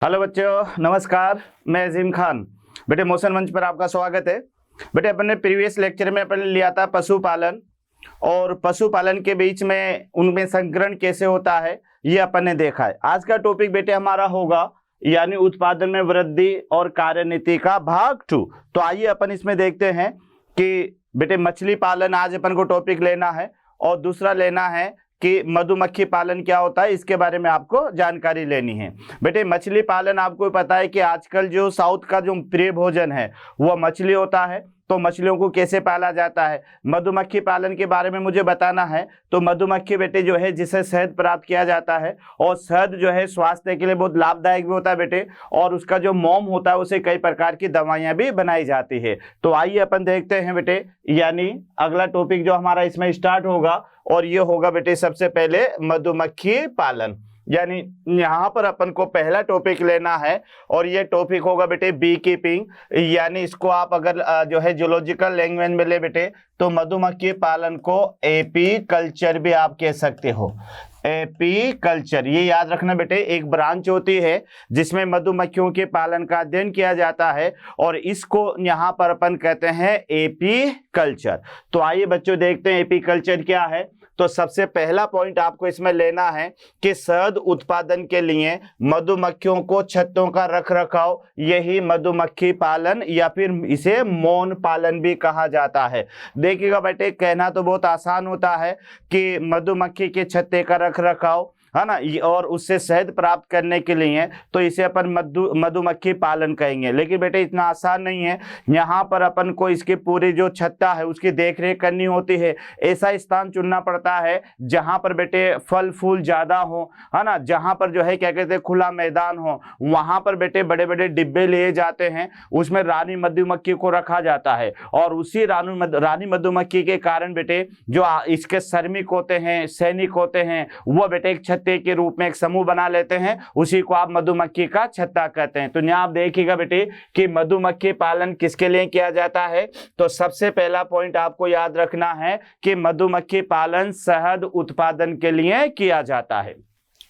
Hello बच्चों, नमस्कार। मैं अजीम खान। बेटे मोशन मंच पर आपका स्वागत है। बेटे अपन ने प्रीवियस लेक्चर में अपन ने लिया था पशुपालन, और पशुपालन के बीच में उनमें संकरण कैसे होता है ये अपन ने देखा है। आज का टॉपिक बेटे हमारा होगा यानी उत्पादन में वृद्धि और कार्यनीति का भाग 2। तो आइए अपन इसमें देखते हैं कि बेटे मछली पालन आज अपन को टॉपिक लेना है, और दूसरा लेना है कि मधुमक्खी पालन क्या होता है, इसके बारे में आपको जानकारी लेनी है। बेटे मछली पालन आपको पता है कि आजकल जो साउथ का जो प्रिय भोजन है वह मछली होता है। तो मछलियों को कैसे पाला जाता है, मधुमक्खी पालन के बारे में मुझे बताना है। तो मधुमक्खी बेटे जो है जिससे शहद प्राप्त किया जाता है, और शहद जो है स्वास्थ्य के लिए बहुत लाभदायक भी होता है बेटे, और उसका जो मोम होता है उसे कई प्रकार की दवाइयां भी बनाई जाती है। तो आइए अपन देखते हैं बेटे, यानी अगला टॉपिक जो हमारा इसमें स्टार्ट होगा, और ये होगा बेटे सबसे पहले मधुमक्खी पालन। यानी यहाँ पर अपन को पहला टॉपिक लेना है, और ये टॉपिक होगा बेटे बी कीपिंग। यानी इसको आप अगर जो है जूलॉजिकल लैंग्वेज में ले बेटे तो मधुमक्खी पालन को एपी कल्चर भी आप कह सकते हो। एपी कल्चर, ये याद रखना बेटे, एक ब्रांच होती है जिसमें मधुमक्खियों के पालन का अध्ययन किया जाता है, और इसको यहाँ पर अपन कहते हैं एपी कल्चर। तो आइए बच्चों देखते हैं एपी कल्चर क्या है। तो सबसे पहला पॉइंट आपको इसमें लेना है कि शहद उत्पादन के लिए मधुमक्खियों को छत्तों का रखरखाव, यही मधुमक्खी पालन या फिर इसे मौन पालन भी कहा जाता है। देखिएगा बेटे, कहना तो बहुत आसान होता है कि मधुमक्खी के छत्ते का रखरखाव है ना, और उससे शहद प्राप्त करने के लिए तो इसे अपन मधुमक्खी पालन कहेंगे। लेकिन बेटे इतना आसान नहीं है। यहाँ पर अपन को इसके पूरी जो छत्ता है उसकी देखरेख करनी होती है। ऐसा स्थान चुनना पड़ता है जहाँ पर बेटे फल फूल ज्यादा हो, है ना, जहाँ पर जो है क्या कहते हैं खुला मैदान हो। वहां पर बेटे बड़े बड़े डिब्बे लिए जाते हैं, उसमें रानी मधुमक्खी को रखा जाता है, और उसी रानी मधुमक्खी के कारण बेटे जो इसके श्रमिक होते हैं, सैनिक होते हैं, वो बेटे एक छत्ते के रूप में एक समूह बना लेते हैं। उसी को आप मधुमक्खी का छत्ता कहते हैं। तो यहाँ आप देखिएगा बेटे कि मधुमक्खी पालन किसके लिए किया जाता है। तो सबसे पहला पॉइंट आपको याद रखना है कि मधुमक्खी पालन शहद उत्पादन के लिए किया जाता है।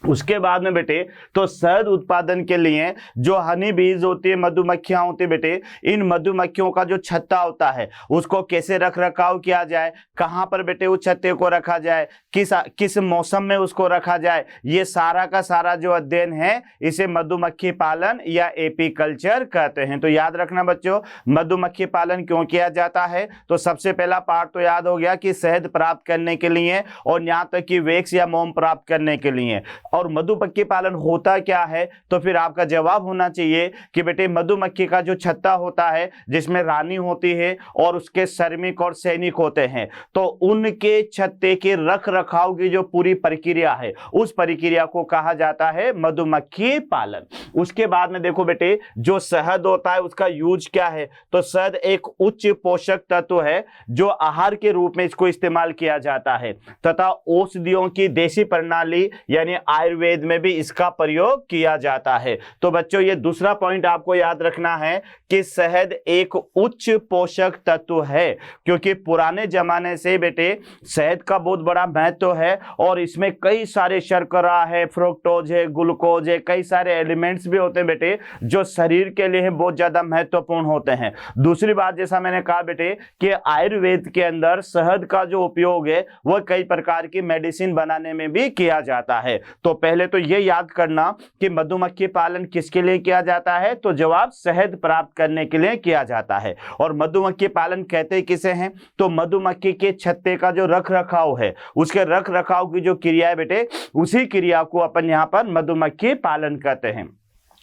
उसके बाद में बेटे तो शहद उत्पादन के लिए जो हनी बीज होती है, मधुमक्खियां होती है बेटे, इन मधुमक्खियों का जो छत्ता होता है उसको कैसे रख रखाव किया जाए, कहां पर बेटे उस छत्ते को रखा जाए, किस मौसम में उसको रखा जाए, ये सारा का सारा जो अध्ययन है इसे मधुमक्खी पालन या एपी कल्चर कहते हैं। तो याद रखना बच्चों, मधुमक्खी पालन क्यों किया जाता है। तो सबसे पहला पार्ट तो याद हो गया कि शहद प्राप्त करने के लिए, और यहां तक कि वैक्स या मोम प्राप्त करने के लिए। और मधुमक्खी पालन होता क्या है, तो फिर आपका जवाब होना चाहिए कि बेटे मधुमक्खी का जो छत्ता होता है जिसमें रानी होती है और उसके श्रमिक और सैनिक होते हैं, तो उनके छत्ते के रख रखाव की जो पूरी प्रक्रिया है उस प्रक्रिया को कहा जाता है मधुमक्खी पालन। उसके बाद में देखो बेटे जो शहद होता है उसका यूज क्या है। तो शहद एक उच्च पोषक तत्व है जो आहार के रूप में इसको इस्तेमाल किया जाता है, तथा औषधियों की देशी प्रणाली यानी आयुर्वेद में भी इसका प्रयोग किया जाता है। तो बच्चों ये दूसरा पॉइंट आपको याद रखना है कि शहद एक उच्च पोषक तत्व है, क्योंकि पुराने जमाने से बेटे शहद का बहुत बड़ा महत्व है, और इसमें कई सारे शर्करा है, फ्रुक्टोज है, ग्लूकोज है, कई सारे एलिमेंट्स भी होते हैं बेटे जो शरीर के लिए बहुत ज्यादा महत्वपूर्ण होते हैं। दूसरी बात जैसा मैंने कहा बेटे कि आयुर्वेद के अंदर शहद का जो उपयोग है वह कई प्रकार की मेडिसिन बनाने में भी किया जाता है। तो पहले तो ये याद करना कि मधुमक्खी पालन किसके लिए किया जाता है। तो जवाब शहद प्राप्त करने के लिए किया जाता है। और मधुमक्खी पालन कहते किसे हैं, तो मधुमक्खी के छत्ते का जो रख रखाव है उसके रख रखाव की जो क्रिया है बेटे, उसी क्रिया को अपन यहाँ पर मधुमक्खी पालन कहते हैं।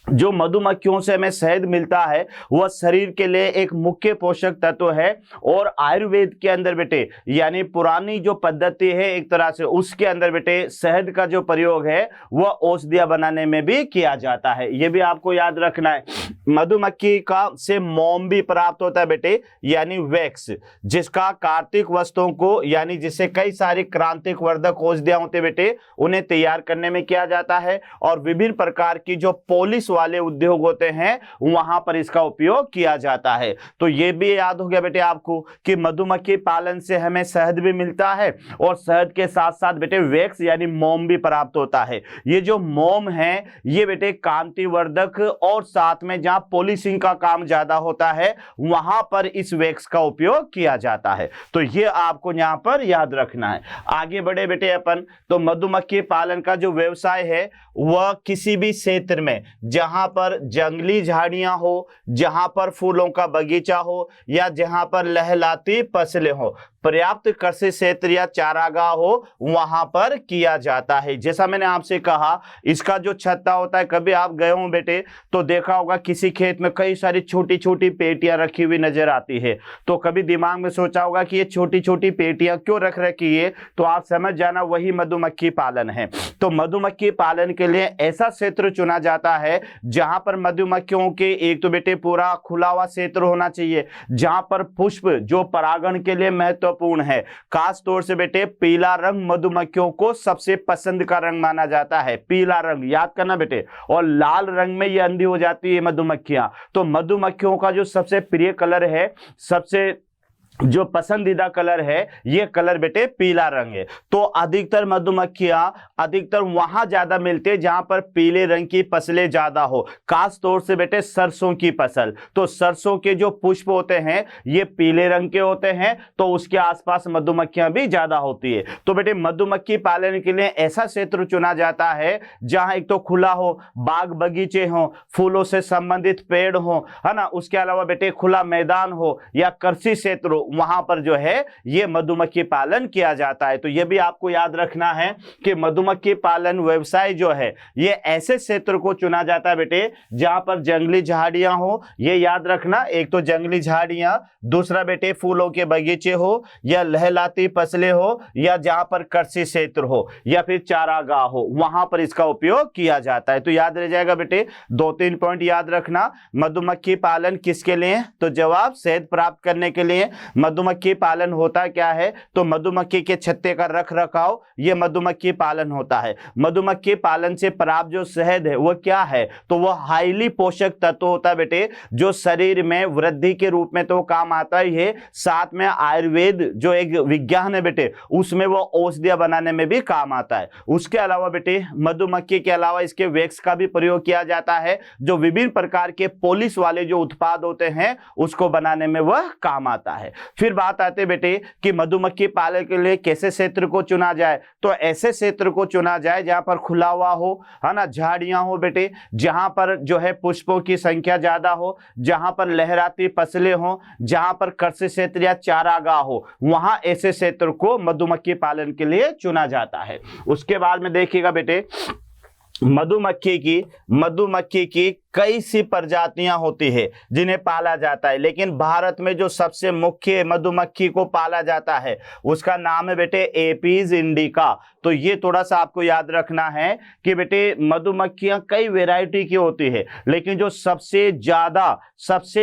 जो मधुमक्खियों से हमें शहद मिलता है वह शरीर के लिए एक मुख्य पोषक तत्व है, और आयुर्वेद के अंदर बेटे यानी पुरानी जो पद्धति है एक तरह से उसके अंदर बेटे शहद का जो प्रयोग है वह औषधियां बनाने में भी किया जाता है। यह भी आपको याद रखना है। मधुमक्खी का से मोम भी प्राप्त होता है बेटे, यानी वैक्स, जिसका कार्बनिक वस्तुओं को यानी जिससे कई सारी क्रांतिक वर्धक औषधियां होते बेटे उन्हें तैयार करने में किया जाता है, और विभिन्न प्रकार की जो पॉलिश वाले उद्योग होते हैं वहां पर इसका उपयोग किया जाता है। तो ये भी याद हो गया बेटे आपको कि मधुमक्खी पालन से हमें शहद भी मिलता है और शहद के साथ साथ बेटे वैक्स यानी मोम भी प्राप्त होता है। ये जो मोम है ये बेटे कांतिवर्धक और साथ में जहां पॉलिशिंग का काम ज्यादा होता है वहां पर इस वैक्स का उपयोग किया जाता है। तो ये आपको यहां पर याद रखना है। आगे बढ़े बेटे अपन, तो मधुमक्खी पालन का जो व्यवसाय है वह किसी भी क्षेत्र में जहां पर जंगली झाड़ियां हो, जहां पर फूलों का बगीचा हो या जहां पर लहलाती फसलें हो, पर्याप्त कृषि क्षेत्र या चारागाह हो, वहां पर किया जाता है। जैसा मैंने आपसे कहा इसका जो छत्ता होता है, कभी आप गए हो बेटे तो देखा होगा किसी खेत में कई सारी छोटी छोटी पेटियां रखी हुई नजर आती है, तो कभी दिमाग में सोचा होगा कि ये छोटी छोटी पेटियां क्यों रख रखी है, तो आप समझ जाना वही मधुमक्खी पालन है। तो मधुमक्खी पालन के लिए ऐसा क्षेत्र चुना जाता है जहां पर मधुमक्खियों के एक तो बेटे पूरा खुला हुआ क्षेत्र होना चाहिए, जहां पर पुष्प जो परागण के लिए महत्वपूर्ण है, खास तौर से बेटे पीला रंग मधुमक्खियों को सबसे पसंद का रंग माना जाता है, पीला रंग याद करना बेटे, और लाल रंग में ये अंधी हो जाती है मधुमक्खियां। तो मधुमक्खियों का जो सबसे प्रिय कलर है, सबसे जो पसंदीदा कलर है, ये कलर बेटे पीला रंग है। तो अधिकतर मधुमक्खियां अधिकतर वहां ज्यादा मिलते हैं जहां पर पीले रंग की फसलें ज्यादा हो, खास तौर से बेटे सरसों की फसल। तो सरसों के जो पुष्प होते हैं ये पीले रंग के होते हैं, तो उसके आसपास मधुमक्खियां भी ज्यादा होती है। तो बेटे मधुमक्खी पालन के लिए ऐसा क्षेत्र चुना जाता है जहां एक तो खुला हो, बाग बगीचे हो, फूलों से संबंधित पेड़ हो, है ना, उसके अलावा बेटे खुला मैदान हो या कृषि क्षेत्र हो, वहां पर जो है ये मधुमक्खी पालन किया जाता है। तो ये भी आपको याद रखना है कि मधुमक्खी पालन व्यवसाय जो है ये ऐसे क्षेत्र को चुना जाता है बेटे जहां पर जंगली झाड़ियां हो, ये याद रखना, एक तो जंगली झाड़ियां, दूसरा बेटे फूलों के बगीचे हो या लहलाती फसलें हो या जहां पर कृषि क्षेत्र हो या फिर चारागाह हो, वहां पर इसका उपयोग किया जाता है। तो याद रह जाएगा बेटे, 2-3 पॉइंट याद रखना। मधुमक्खी पालन किसके लिए, तो जवाब शहद प्राप्त करने के लिए। मधुमक्खी पालन होता क्या है, तो मधुमक्खी के छत्ते का रख रखाव ये मधुमक्खी पालन होता है। मधुमक्खी पालन से प्राप्त जो शहद है वो क्या है, तो वो हाईली पोषक तत्व होता है बेटे, जो शरीर में वृद्धि के रूप में तो काम आता ही है, साथ में आयुर्वेद जो एक विज्ञान है बेटे उसमें वो औषधियां बनाने में भी काम आता है। उसके अलावा बेटे मधुमक्खी के अलावा इसके वैक्स का भी प्रयोग किया जाता है, जो विभिन्न प्रकार के पॉलिश वाले जो उत्पाद होते हैं उसको बनाने में वह काम आता है। फिर बात आते बेटे कि मधुमक्खी पालन के लिए कैसे क्षेत्र को चुना जाए, तो ऐसे क्षेत्र को चुना जाए जहां पर खुला हुआ हो, है ना, झाड़ियां हो बेटे, जहां पर जो है पुष्पों की संख्या ज्यादा हो, जहां पर लहराती फसलें हो, जहां पर कृषि क्षेत्र या चारागाह हो, वहां ऐसे क्षेत्र को मधुमक्खी पालन के लिए चुना जाता है। उसके बाद में देखिएगा बेटे मधुमक्खी की कई सी प्रजातियां होती है जिन्हें पाला जाता है, लेकिन भारत में जो सबसे मुख्य मधुमक्खी को पाला जाता है उसका नाम है बेटे एपीज इंडिका। तो ये थोड़ा सा आपको याद रखना है कि बेटे मधुमक्खियां कई वैरायटी की होती है, लेकिन जो सबसे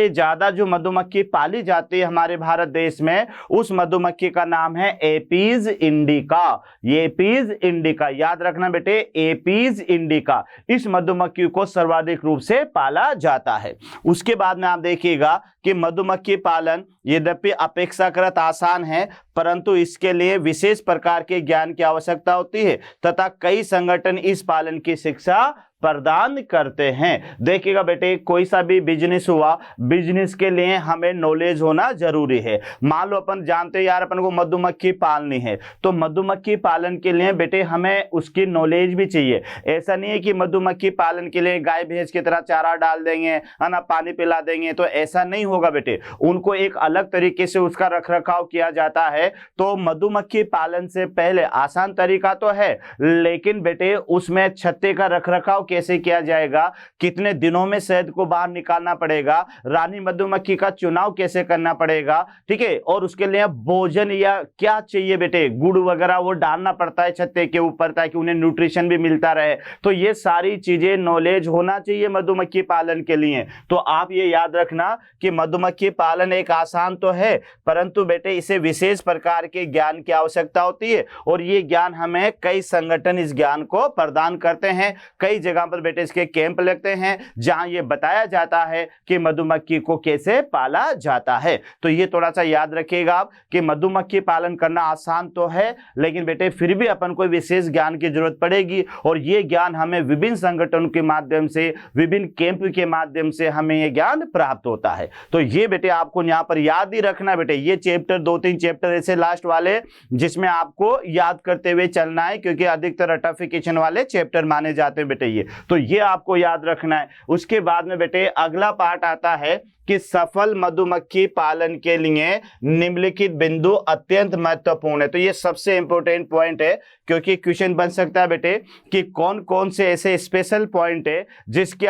ज्यादा जो मधुमक्खी पाली जाती है हमारे भारत देश में, उस मधुमक्खी का नाम है एपीज इंडिका। ये एपीज इंडिका याद रखना बेटे, एपीज इंडिका, इस मधुमक्खी को सर्वाधिक रूप से पाला जाता है। उसके बाद में आप देखिएगा कि मधुमक्खी पालन यद्यपि अपेक्षाकृत आसान है, परंतु इसके लिए विशेष प्रकार के ज्ञान की आवश्यकता होती है तथा कई संगठन इस पालन की शिक्षा प्रदान करते हैं। देखिएगा बेटे, कोई सा भी बिजनेस हुआ, बिजनेस के लिए हमें नॉलेज होना जरूरी है। मान लो अपन जानते हैं यार अपन को मधुमक्खी पालनी है, तो मधुमक्खी पालन के लिए बेटे हमें उसकी नॉलेज भी चाहिए। ऐसा नहीं है कि मधुमक्खी पालन के लिए गाय भैंस की तरह चारा डाल देंगे, है ना, पानी पिला देंगे, तो ऐसा नहीं होगा बेटे। उनको एक अलग तरीके से उसका रखरखाव किया जाता है। तो मधुमक्खी पालन से पहले आसान तरीका तो है, लेकिन बेटे उसमें छत्ते का रखरखाव कैसे किया जाएगा, कितने दिनों में शहद को बाहर निकालना पड़ेगा, रानी मधुमक्खी का चुनाव कैसे करना पड़ेगा, ठीक है, और उसके लिए भोजन या क्या चाहिए बेटे, गुड़ वगैरह वो डालना पड़ता है छत्ते के ऊपर ताकि उन्हें न्यूट्रिशन भी मिलता रहे। तो ये सारी चीजें नॉलेज होना चाहिए मधुमक्खी पालन के लिए। तो आप ये याद रखना कि मधुमक्खी पालन एक आसान तो है, परंतु बेटे इसे विशेष प्रकार के ज्ञान की आवश्यकता होती है, और ये ज्ञान हमें कई संगठन इस ज्ञान को प्रदान करते हैं। कई जगह पर बेटे इसके कैंप लगते हैं जहां ये बताया जाता है कि मधुमक्खी को कैसे पाला जाता है। तो ये थोड़ा सा याद रखिएगा आप कि मधुमक्खी पालन करना आसान तो है, लेकिन बेटे फिर भी अपन को विशेष ज्ञान की जरूरत पड़ेगी, और ये ज्ञान हमें विभिन्न संगठनों के माध्यम से, विभिन्न कैंप के माध्यम से हमें ये ज्ञान प्राप्त होता है। तो ये बेटे आपको यहाँ पर याद ही रखना बेटे, ये चैप्टर 2-3 चैप्टर ऐसे लास्ट वाले जिसमें आपको याद करते हुए चलना है, क्योंकि अधिकतर रटाफिकेशन वाले चैप्टर माने जाते हैं बेटे ये, तो ये आपको याद रखना है। उसके बाद में बेटे अगला पार्ट आता है कि सफल मधुमक्खी पालन के लिए निम्नलिखित बिंदु अत्यंत महत्वपूर्ण है। तो ये सबसे इंपॉर्टेंट पॉइंट है, क्योंकि क्वेश्चन बन सकता है बेटे कि कौन कौन से ऐसे स्पेशल पॉइंट है जिसके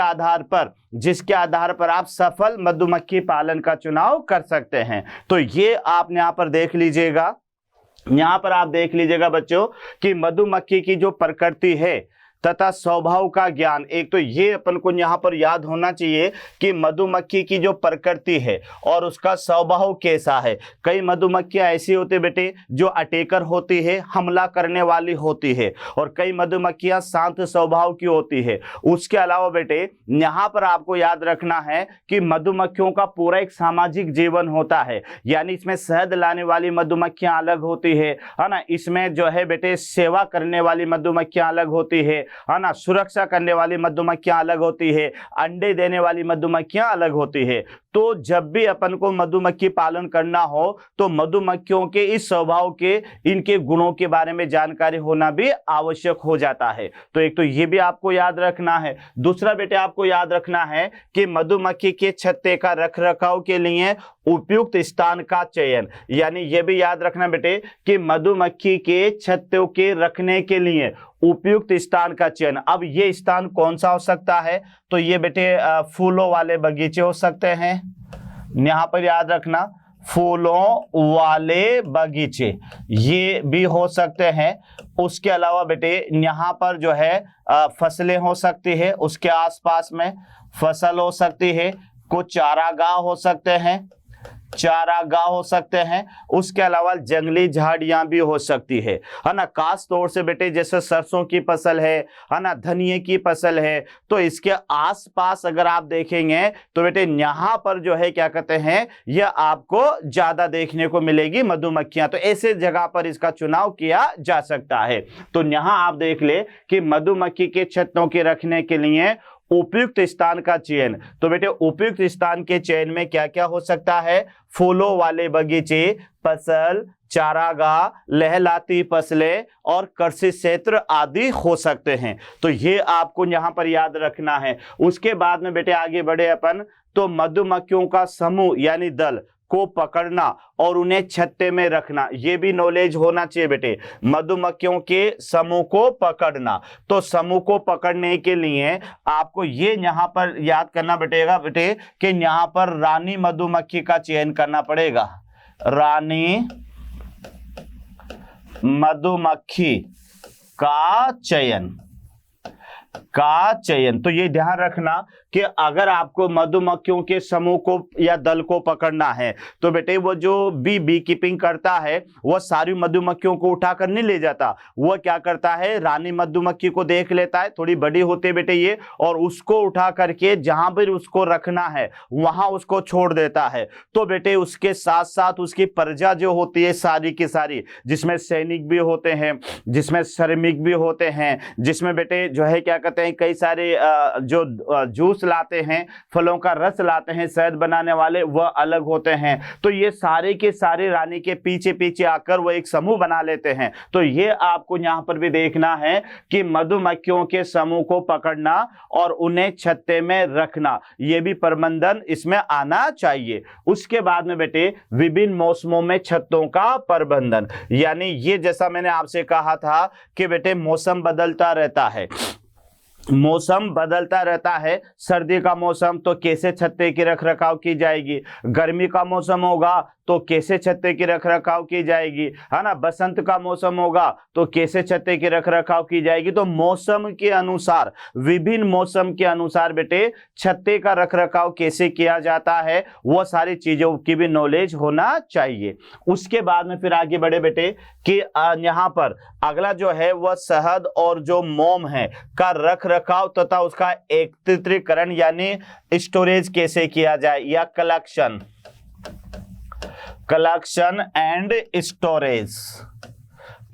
आधार पर आप सफल मधुमक्खी पालन का चुनाव कर सकते हैं। तो ये आप यहाँ पर देख लीजिएगा, यहाँ पर आप देख लीजिएगा बच्चों कि मधुमक्खी की जो प्रकृति है तथा स्वभाव का ज्ञान, एक तो ये अपन को यहाँ पर याद होना चाहिए कि मधुमक्खी की जो प्रकृति है और उसका स्वभाव कैसा है। कई मधुमक्खियां ऐसी होती है बेटे जो अटैकर होती है, हमला करने वाली होती है, और कई मधुमक्खियां शांत स्वभाव की होती है। उसके अलावा बेटे यहाँ पर आपको याद रखना है कि मधुमक्खियों का पूरा एक सामाजिक जीवन होता है, यानी इसमें शहद लाने वाली मधुमक्खियां अलग होती है ना, इसमें जो है बेटे सेवा करने वाली मधुमक्खियां अलग होती है ना, सुरक्षा करने वाली मधुमक्खियां अलग होती है, अंडे देने वाली मधुमक्खियां अलग होती है। तो जब भी अपन को मधुमक्खी पालन करना हो तो मधुमक्खियों के इस स्वभाव के, इनके गुणों के बारे में जानकारी होना भी आवश्यक हो जाता है। तो एक तो ये भी आपको याद रखना है। दूसरा बेटे आपको याद रखना है कि मधुमक्खी के छत्ते का रखरखाव के लिए उपयुक्त स्थान का चयन, यानी ये भी याद रखना बेटे कि मधुमक्खी के छत्तों के रखने के लिए उपयुक्त स्थान का चयन। अब ये स्थान कौन सा हो सकता है, तो ये बेटे फूलों वाले बगीचे हो सकते हैं, यहाँ पर याद रखना फूलों वाले बगीचे ये भी हो सकते हैं। उसके अलावा बेटे यहाँ पर जो है फसलें हो सकती है, उसके आसपास में फसल हो सकती है, कुछ चारागाह हो सकते हैं, उसके अलावा जंगली झाड़ियां भी हो सकती है ना। खास तौर से बेटे जैसे सरसों की फसल है ना, धनिये की फसल है, तो इसके आसपास अगर आप देखेंगे तो बेटे यहाँ पर जो है क्या कहते हैं, यह आपको ज्यादा देखने को मिलेगी मधुमक्खियां। तो ऐसे जगह पर इसका चुनाव किया जा सकता है। तो यहाँ आप देख ले कि मधुमक्खी के छत्तों के रखने के लिए उपयुक्त स्थान का चयन। तो बेटे उपयुक्त स्थान के चयन में क्या क्या हो सकता है, फूलों वाले बगीचे, फसल, चारागाह, लहलाती फसलें और कृषि क्षेत्र आदि हो सकते हैं। तो ये आपको यहाँ पर याद रखना है। उसके बाद में बेटे आगे बढ़े अपन, तो मधुमक्खियों का समूह यानी दल को पकड़ना और उन्हें छत्ते में रखना, ये भी नॉलेज होना चाहिए बेटे। मधुमक्खियों के समूह को पकड़ना, तो समूह को पकड़ने के लिए आपको ये यहाँ पर याद करना बेटेगा बेटे कि यहाँ पर रानी मधुमक्खी का चयन करना पड़ेगा, रानी मधुमक्खी का चयन। तो ये ध्यान रखना कि अगर आपको मधुमक्खियों के समूह को या दल को पकड़ना है तो बेटे वो जो बी कीपिंग करता है वह सारी मधुमक्खियों को उठाकर नहीं ले जाता। वह क्या करता है, रानी मधुमक्खी को देख लेता है, थोड़ी बड़ी होती है बेटे ये, और उसको उठा करके जहां पर उसको रखना है वहां उसको छोड़ देता है। तो बेटे उसके साथ साथ उसकी प्रजा जो होती है सारी की सारी, जिसमें सैनिक भी होते हैं, जिसमें श्रमिक भी होते हैं, जिसमें बेटे जो है क्या कहते हैं कई सारे जो जूस लाते हैं, फलों का रस लाते हैं, शहद बनाने वाले वह अलग होते हैं। तो ये सारे के सारे रानी के पीछे पीछे आकर वो एक समूह बना लेते हैं। तो ये आपको यहाँ पर भी देखना है कि मधुमक्खियों के समूह को पकड़ना और उन्हें छत्ते में रखना, ये भी प्रबंधन इसमें आना चाहिए। उसके बाद में बेटे विभिन्न मौसमों में छत्तों का प्रबंधन, यानी ये जैसा मैंने आपसे कहा था कि बेटे मौसम बदलता रहता है, मौसम बदलता रहता है, सर्दी का मौसम तो कैसे छत्ते की रख रखाव की जाएगी, गर्मी का मौसम होगा तो कैसे छत्ते की रख रखाव की जाएगी, है ना, बसंत का मौसम होगा तो कैसे छत्ते की रख रखाव की जाएगी। तो मौसम के अनुसार, विभिन्न मौसम के अनुसार बेटे छत्ते का रख रखाव कैसे किया जाता है, वो सारी चीजों की भी नॉलेज होना चाहिए। उसके बाद में फिर आगे बढ़े बेटे कि यहाँ पर अगला जो है वह शहद और जो मोम है का रख रखाव तथा उसका एकत्रीकरण यानी स्टोरेज कैसे किया जाए, या कलेक्शन एंड स्टोरेज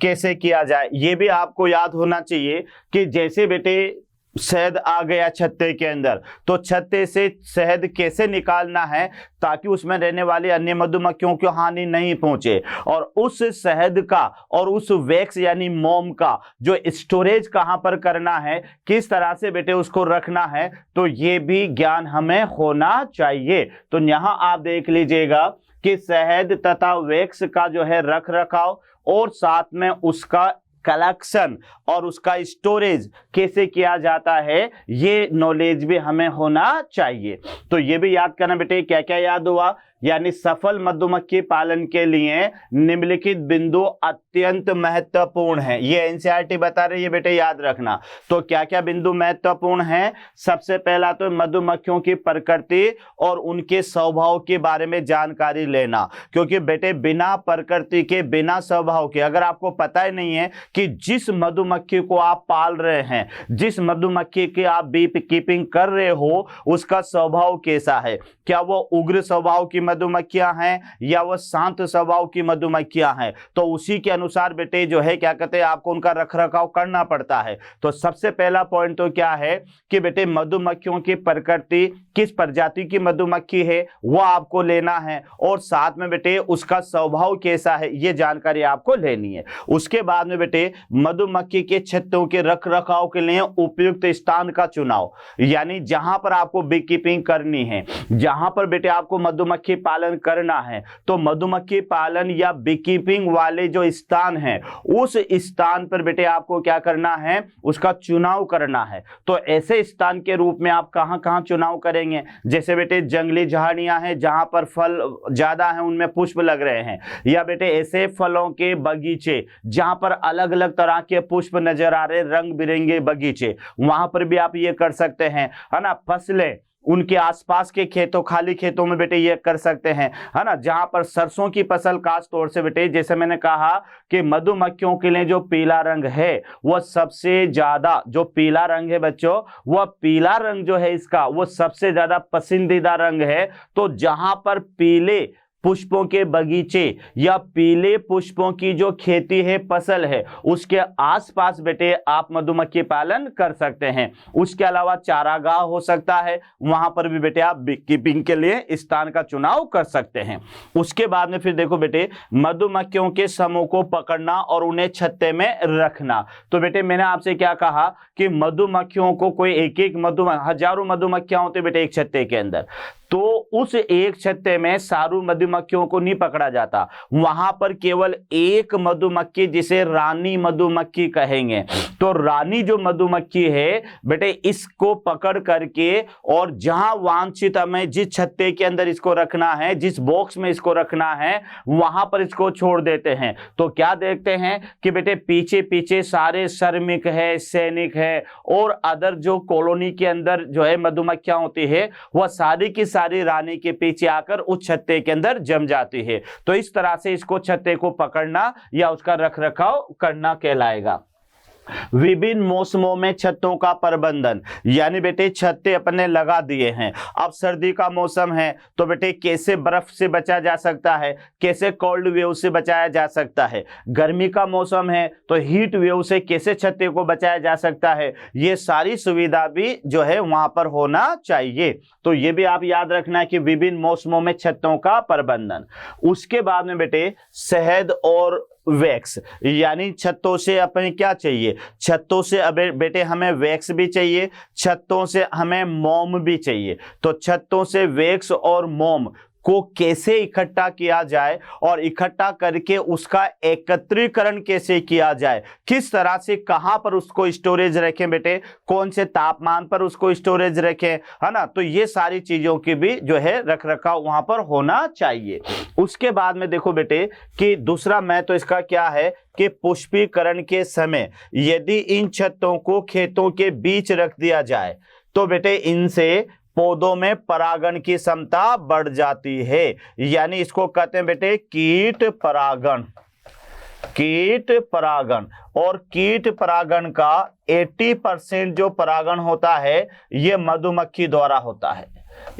कैसे किया जाए, ये भी आपको याद होना चाहिए कि जैसे बेटे शहद आ गया छत्ते के अंदर तो छत्ते से शहद कैसे निकालना है ताकि उसमें रहने वाली अन्य मधुमक्खियों को हानि नहीं पहुंचे, और उस शहद का और उस वैक्स यानी मोम का जो स्टोरेज कहां पर करना है, किस तरह से बेटे उसको रखना है, तो ये भी ज्ञान हमें होना चाहिए। तो यहां आप देख लीजिएगा कि शहद तथा वैक्स का जो है रख रखाव और साथ में उसका कलेक्शन और उसका स्टोरेज कैसे किया जाता है, ये नॉलेज भी हमें होना चाहिए। तो ये भी याद करना बेटे, क्या क्या याद हुआ, यानी सफल मधुमक्खी पालन के लिए निम्नलिखित बिंदु अत्यंत महत्वपूर्ण है। ये एनसीईआरटी बता रही है बेटे, याद रखना। तो क्या क्या बिंदु महत्वपूर्ण है, सबसे पहला तो मधुमक्खियों की प्रकृति और उनके स्वभाव के बारे में जानकारी लेना, क्योंकि बेटे बिना प्रकृति के, बिना स्वभाव के, अगर आपको पता ही नहीं है कि जिस मधुमक्खी को आप पाल रहे हैं, जिस मधुमक्खी की आप बी कीपिंग कर रहे हो, उसका स्वभाव कैसा है, क्या वो उग्र स्वभाव की मधुमक्खियां हैं या वो शांत स्वभाव की मधुमक्खियां हैं, तो उसी के अनुसार बेटे जो है क्या कहते हैं आपको उनका रखरखाव करना पड़ता है। तो सबसे पहला पॉइंट तो क्या है कि बेटे मधुमक्खियों की प्रकृति, किस प्रजाति की मधुमक्खी है वो आपको लेना है, और साथ में बेटे उसका स्वभाव कैसा है ये जानकारी आपको लेनी है। उसके बाद में बेटे मधुमक्खी के छत्तों के रखरखाव के लिए उपयुक्त स्थान का चुनाव, यानी जहां पर आपको बी कीपिंग करनी है, जहां पर बेटे आपको मधुमक्खी पालन करना है, तो मधुमक्खी पालन या बी कीपिंग वाले जो स्थान है उस स्थान पर बेटे आपको क्या करना है, उसका चुनाव करना है। तो ऐसे स्थान के रूप में आप कहां कहां चुनाव करेंगे, जैसे बेटे जंगली झाड़ियां हैं जहां पर फल ज्यादा हैं, उनमें पुष्प लग रहे हैं, या बेटे ऐसे फलों के बगीचे जहां पर अलग अलग तरह के पुष्प नजर आ रहे, रंग बिरंगे बगीचे, वहां पर भी आप ये कर सकते हैं, है ना। फसलें उनके आसपास के खेतों, खाली खेतों में बेटे ये कर सकते हैं, है ना, जहां पर सरसों की फसल खास तौर से बेटे, जैसे मैंने कहा कि मधुमक्खियों के लिए जो पीला रंग है वह सबसे ज्यादा, जो पीला रंग है बच्चों, वह पीला रंग जो है इसका वो सबसे ज्यादा पसंदीदा रंग है। तो जहां पर पीले पुष्पों के बगीचे या पीले पुष्पों की जो खेती है, फसल है, उसके आसपास बेटे आप मधुमक्खी पालन कर सकते हैं। उसके अलावा चारागाह हो सकता है, वहां पर भी बेटे आप बी कीपिंग के लिए स्थान का चुनाव कर सकते हैं। उसके बाद में फिर देखो बेटे मधुमक्खियों के समूह को पकड़ना और उन्हें छत्ते में रखना। तो बेटे मैंने आपसे क्या कहा कि मधुमक्खियों को कोई एक एक हजारों मधुमक्खियां होती बेटे एक छत्ते के अंदर, तो उस एक छत्ते में सारू मधुमक्खियों को नहीं पकड़ा जाता, वहां पर केवल एक मधुमक्खी जिसे रानी मधुमक्खी कहेंगे। तो रानी जो मधुमक्खी है बेटे इसको पकड़ करके और जहां वांछित हमें जिस छत्ते के अंदर इसको रखना है, जिस बॉक्स में इसको रखना है, वहां पर इसको छोड़ देते हैं। तो क्या देखते हैं कि बेटे पीछे पीछे सारे श्रमिक है, सैनिक है और अदर जो कॉलोनी के अंदर जो है मधुमक्खियां होती है वह सारी की सारी रानी के पीछे आकर उस छत्ते के अंदर जम जाती है। तो इस तरह से इसको छत्ते को पकड़ना या उसका रखरखाव करना कहलाएगा। विभिन्न मौसमों में छत्तों का प्रबंधन, यानी बेटे छत्ते अपने लगा दिए हैं, अब सर्दी का मौसम है तो बेटे कैसे बर्फ से बचा जा सकता है, कैसे कोल्ड वेव से बचाया जा सकता है। गर्मी का मौसम है तो हीट वेव से कैसे छत्ते को बचाया जा सकता है, ये सारी सुविधा भी जो है वहां पर होना चाहिए। तो ये भी आप याद रखना है कि विभिन्न मौसमों में छत्तों का प्रबंधन। उसके बाद में बेटे शहद और वैक्स, यानी छत्तों से अपने क्या चाहिए, छत्तों से अब बेटे हमें वैक्स भी चाहिए, छत्तों से हमें मोम भी चाहिए। तो छत्तों से वैक्स और मोम को कैसे इकट्ठा किया जाए और इकट्ठा करके उसका एकत्रीकरण कैसे किया जाए, किस तरह से कहां पर उसको स्टोरेज रखें बेटे, कौन से तापमान पर उसको स्टोरेज रखें, है ना। तो ये सारी चीजों की भी जो है रख रखाव वहां पर होना चाहिए। उसके बाद में देखो बेटे कि दूसरा मैं तो इसका क्या है कि पुष्पीकरण के समय यदि इन छत्तों को खेतों के बीच रख दिया जाए तो बेटे इनसे पौधों में परागण की क्षमता बढ़ जाती है। यानी इसको कहते हैं बेटे कीट परागण। कीट परागण, और कीट परागण का 80% जो परागण होता है ये मधुमक्खी द्वारा होता है।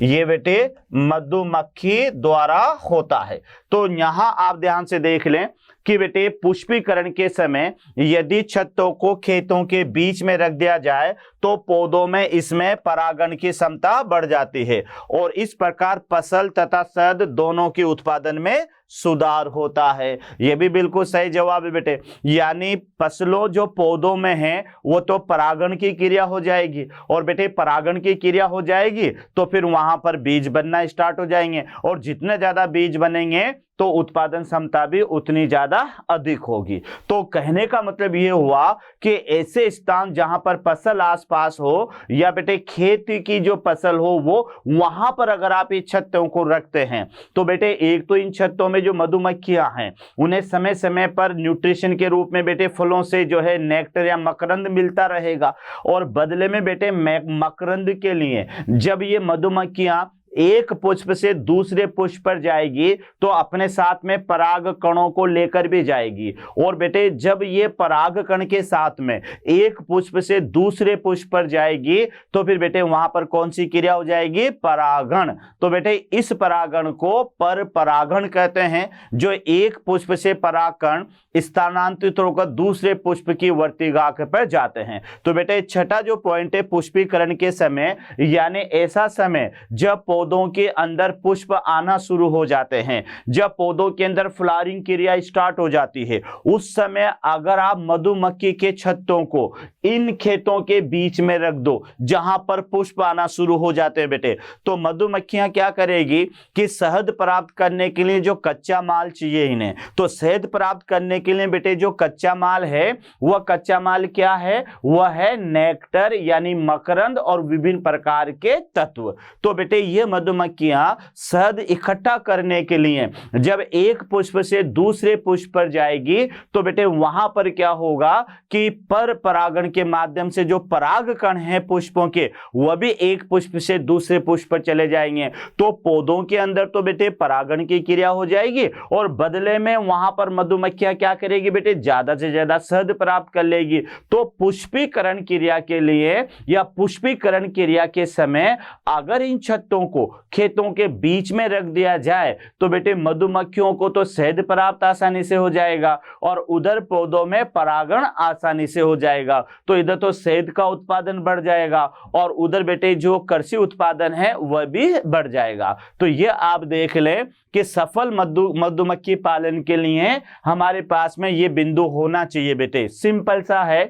ये बेटे मधुमक्खी द्वारा होता है। तो यहां आप ध्यान से देख लें कि बेटे पुष्पीकरण के समय यदि छत्तों को खेतों के बीच में रख दिया जाए तो पौधों में इसमें परागण की क्षमता बढ़ जाती है और इस प्रकार फसल तथा शहद दोनों के उत्पादन में सुधार होता है। यह भी बिल्कुल सही जवाब है बेटे। यानी फसलों जो पौधों में हैं वो तो परागण की क्रिया हो जाएगी और बेटे परागण की क्रिया हो जाएगी तो फिर वहां पर बीज बनना स्टार्ट हो जाएंगे और जितने ज्यादा बीज बनेंगे तो उत्पादन क्षमता भी उतनी ज्यादा अधिक होगी। तो कहने का मतलब ये हुआ कि ऐसे स्थान जहां पर फसल आसपास हो या बेटे खेती की जो फसल हो वो वहां पर अगर आप इन छत्तों को रखते हैं तो बेटे एक तो इन छत्तों में जो मधुमक्खियां हैं उन्हें समय समय पर न्यूट्रिशन के रूप में बेटे फलों से जो है नेक्टर या मकरंद मिलता रहेगा और बदले में बेटे मकरंद के लिए जब ये मधुमक्खियां एक पुष्प से दूसरे पुष्प पर जाएगी तो अपने साथ में पराग कणों को लेकर भी जाएगी और बेटे जब ये पराग कण के साथ में एक पुष्प से दूसरे पुष्प पर जाएगी तो फिर बेटे वहां पर कौन सी क्रिया हो जाएगी, परागण। तो बेटे इस परागण को पर परागण कहते हैं। जो एक पुष्प से परागकण स्थानांतरित होकर दूसरे पुष्प की वर्तिकाग्र पर जाते हैं। तो बेटे छठा जो पॉइंट है पुष्पीकरण के समय, यानी ऐसा समय जब पौधों के अंदर पुष्प आना शुरू हो जाते हैं, जब पौधों के अंदर फ्लावरिंग क्रिया स्टार्ट हो जाती है, उस समय अगर आप मधुमक्खी के छत्तों को इन खेतों के बीच में रख दो जहां पर पुष्प आना शुरू हो जाते हैं बेटे, तो मधुमक्खियां क्या करेगी कि शहद प्राप्त करने के लिए जो कच्चा माल चाहिए इन्हें, तो शहद प्राप्त करने के लिए बेटे जो कच्चा माल है वह कच्चा माल क्या है, वह है नेक्टर यानी मकरंद और विभिन्न प्रकार के तत्व। तो बेटे ये मधुमक्खियां शहद इकट्ठा करने के लिए जब एक पुष्प से दूसरे पुष्प पर जाएगी तो बेटे वहां पर क्या होगा कि पर परागण के माध्यम से जो पराग कण है पुष्पों के वह भी एक पुष्प से दूसरे पुष्प पर चले जाएंगे। तो पौधों के अंदर तो बेटे परागण की क्रिया हो जाएगी और बदले में वहां पर मधुमक्खियां क्या करेगी बेटे, ज्यादा से ज्यादा शहद प्राप्त कर लेगी। तो पुष्पीकरण क्रिया के लिए या पुष्पीकरण क्रिया के समय अगर इन छत्तों को खेतों के बीच में रख दिया जाए तो बेटे मधुमक्खियों को तो शहद प्राप्त आसानी से हो जाएगा और उधर पौधों में परागण आसानी से हो जाएगा। तो इधर तो शहद का उत्पादन बढ़ जाएगा और उधर बेटे जो कृषि उत्पादन है वह भी बढ़ जाएगा। तो ये आप देख लें कि सफल मधुमक्खी पालन के लिए हमारे पास में ये बिंदु होना चाहिए बेटे। सिंपल सा है,